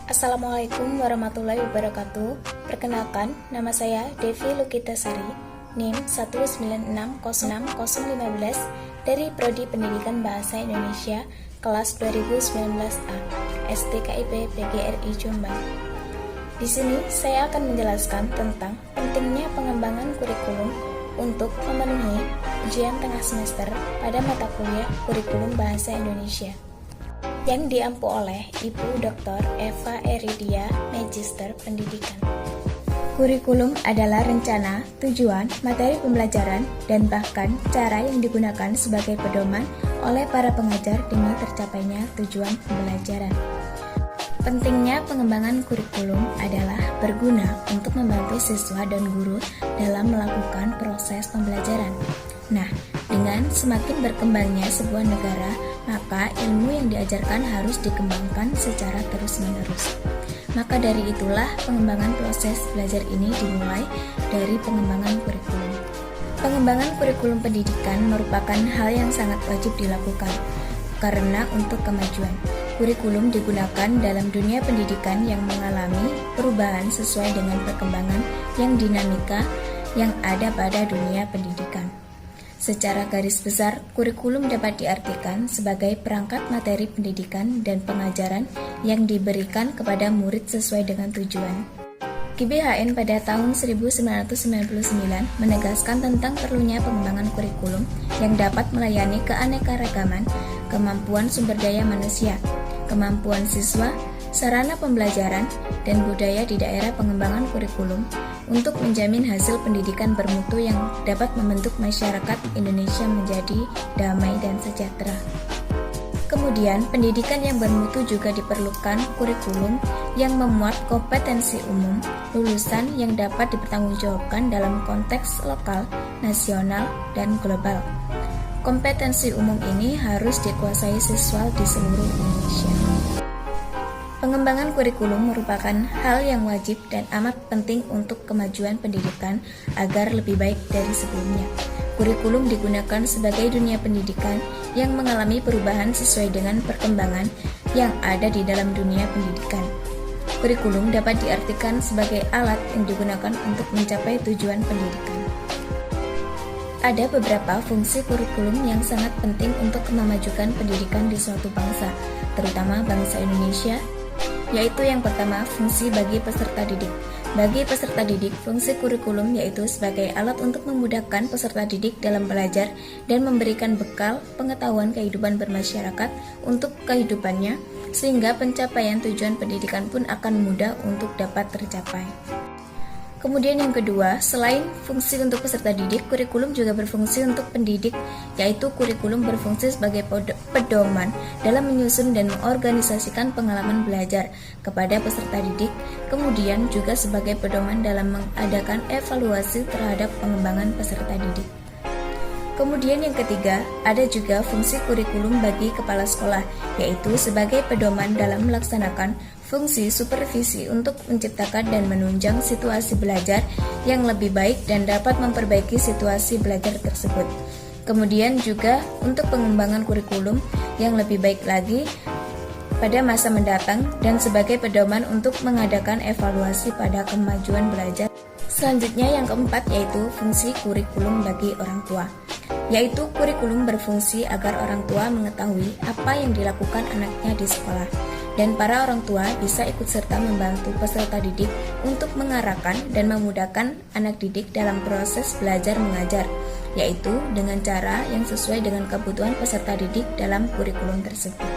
Assalamualaikum warahmatullahi wabarakatuh. Perkenalkan, nama saya Devi Lukitasari, NIM 1960615 dari Prodi Pendidikan Bahasa Indonesia kelas 2019A, STKIP PGRI Jombang. Di sini saya akan menjelaskan tentang pentingnya pengembangan kurikulum untuk memenuhi ujian tengah semester pada mata kuliah kurikulum Bahasa Indonesia yang diampu oleh Ibu Dr. Eva Eridia, Magister Pendidikan. Kurikulum adalah rencana, tujuan, materi pembelajaran, dan bahkan cara yang digunakan sebagai pedoman oleh para pengajar demi tercapainya tujuan pembelajaran. Pentingnya pengembangan kurikulum adalah berguna untuk membantu siswa dan guru dalam melakukan proses pembelajaran. Nah, dengan semakin berkembangnya sebuah negara, maka ilmu yang diajarkan harus dikembangkan secara terus-menerus. Maka dari itulah pengembangan proses belajar ini dimulai dari pengembangan kurikulum. Pengembangan kurikulum pendidikan merupakan hal yang sangat wajib dilakukan, karena untuk kemajuan. Kurikulum digunakan dalam dunia pendidikan yang mengalami perubahan sesuai dengan perkembangan yang dinamika yang ada pada dunia pendidikan. Secara garis besar, kurikulum dapat diartikan sebagai perangkat materi pendidikan dan pengajaran yang diberikan kepada murid sesuai dengan tujuan. GBHN pada tahun 1999 menegaskan tentang perlunya pengembangan kurikulum yang dapat melayani keanekaragaman, kemampuan sumber daya manusia, kemampuan siswa, sarana pembelajaran, dan budaya di daerah. Pengembangan kurikulum untuk menjamin hasil pendidikan bermutu yang dapat membentuk masyarakat Indonesia menjadi damai dan sejahtera. Kemudian, pendidikan yang bermutu juga diperlukan kurikulum yang memuat kompetensi umum lulusan yang dapat dipertanggungjawabkan dalam konteks lokal, nasional, dan global. Kompetensi umum ini harus dikuasai siswa di seluruh Indonesia. Pengembangan kurikulum merupakan hal yang wajib dan amat penting untuk kemajuan pendidikan agar lebih baik dari sebelumnya. Kurikulum digunakan sebagai dunia pendidikan yang mengalami perubahan sesuai dengan perkembangan yang ada di dalam dunia pendidikan. Kurikulum dapat diartikan sebagai alat yang digunakan untuk mencapai tujuan pendidikan. Ada beberapa fungsi kurikulum yang sangat penting untuk memajukan pendidikan di suatu bangsa, terutama bangsa Indonesia, yaitu yang pertama, fungsi bagi peserta didik. Bagi peserta didik, fungsi kurikulum yaitu sebagai alat untuk memudahkan peserta didik dalam belajar dan memberikan bekal pengetahuan kehidupan bermasyarakat untuk kehidupannya, sehingga pencapaian tujuan pendidikan pun akan mudah untuk dapat tercapai. Kemudian yang kedua, selain fungsi untuk peserta didik, kurikulum juga berfungsi untuk pendidik, yaitu kurikulum berfungsi sebagai pedoman dalam menyusun dan mengorganisasikan pengalaman belajar kepada peserta didik, kemudian juga sebagai pedoman dalam mengadakan evaluasi terhadap pengembangan peserta didik. Kemudian yang ketiga, ada juga fungsi kurikulum bagi kepala sekolah, yaitu sebagai pedoman dalam melaksanakan fungsi supervisi untuk menciptakan dan menunjang situasi belajar yang lebih baik dan dapat memperbaiki situasi belajar tersebut. Kemudian juga untuk pengembangan kurikulum yang lebih baik lagi pada masa mendatang dan sebagai pedoman untuk mengadakan evaluasi pada kemajuan belajar. Selanjutnya yang keempat yaitu fungsi kurikulum bagi orang tua, yaitu kurikulum berfungsi agar orang tua mengetahui apa yang dilakukan anaknya di sekolah, dan para orang tua bisa ikut serta membantu peserta didik untuk mengarahkan dan memudahkan anak didik dalam proses belajar mengajar, yaitu dengan cara yang sesuai dengan kebutuhan peserta didik dalam kurikulum tersebut.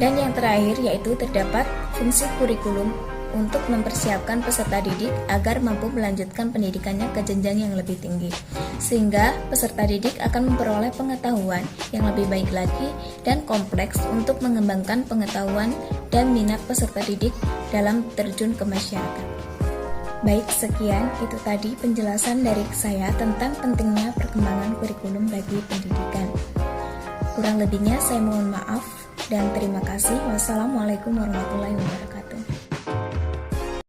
Dan yang terakhir yaitu terdapat fungsi kurikulum untuk mempersiapkan peserta didik agar mampu melanjutkan pendidikannya ke jenjang yang lebih tinggi, sehingga peserta didik akan memperoleh pengetahuan yang lebih baik lagi dan kompleks untuk mengembangkan pengetahuan dan minat peserta didik dalam terjun ke masyarakat. Baik, sekian itu tadi penjelasan dari saya tentang pentingnya perkembangan kurikulum bagi pendidikan. Kurang lebihnya saya mohon maaf dan terima kasih. Wassalamualaikum warahmatullahi wabarakatuh.